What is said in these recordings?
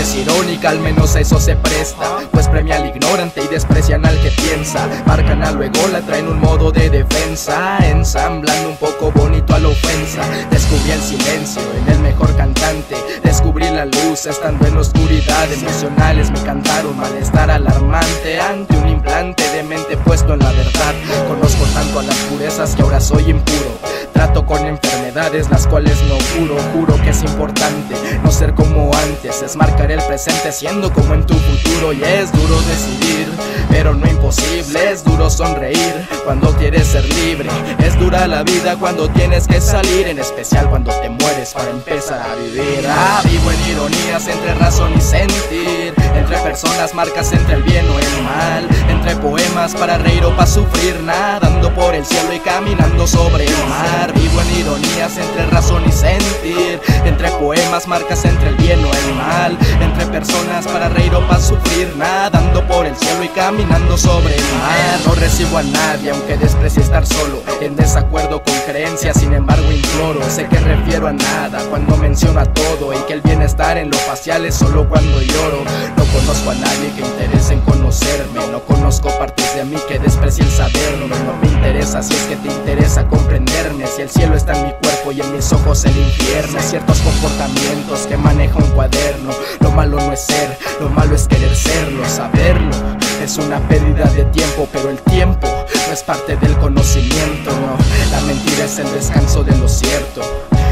es irónica, al menos a eso se presta, pues premia al ignorante y desprecian al que piensa. Marcan a luego, la traen un modo de defensa, ensamblando un poco bonito a la ofensa. Descubrí el silencio en el mejor cantante, descubrí la luz estando en la oscuridad. Emocionales me cantaron malestar alarmante ante un implante de mente puesto en la verdad. Conozco tanto a las purezas que ahora soy impuro. Trato con enfermedades las cuales no curo. Juro que es importante no ser como antes, es marcar el presente siendo como en tu futuro. Y es duro decidir, pero no imposible. Es duro sonreír cuando quieres ser libre. Es dura la vida cuando tienes que salir, en especial cuando te mueres para empezar a vivir. Vivo en ironías entre razón y sentir, entre personas marcas entre el bien o el mal, entre poemas para reír o para sufrir, nadando por el cielo y caminando sobre el mar. Vivo en ironías entre razón y sentir, entre poemas marcas entre el bien o el mal, entre personas para reír o para sufrir, nadando por el cielo y caminando sobre el mar. No recibo a nadie aunque desprecie estar solo, en desacuerdo con creencias, sin embargo imploro. Sé que refiero a nada cuando menciono a todo, y que el bienestar en lo facial es solo cuando lloro. No conozco a nadie que interese en conocerme, no conozco partes de mí que desprecie el saberlo. No me interesa si es que te interesa comprenderme, si el cielo está en mi cuerpo y en mis ojos el infierno. Ciertos comportamientos que maneja un cuaderno, lo malo no es ser, lo malo es querer serlo. Saberlo es una pérdida de tiempo, pero el tiempo no es parte del conocimiento, no. La mentira es el descanso de lo cierto,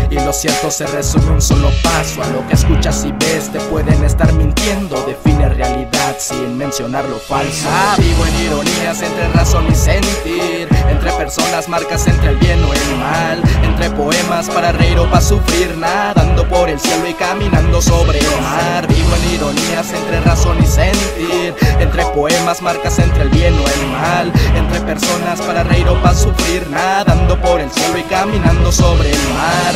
y lo cierto se resume un solo paso. A lo que escuchas y ves te pueden estar mintiendo, define realidad sin mencionar lo falso. Vivo en ironías entre razón y sentir, entre personas marcas entre el bien o el mal, entre poemas para reír o para sufrir, nadando por el cielo y caminando sobre el mar. Vivo en ironías entre razón y sentir, entre poemas marcas entre el bien o el mal, entre personas para reír o para sufrir, nadando por el cielo y caminando sobre el mar.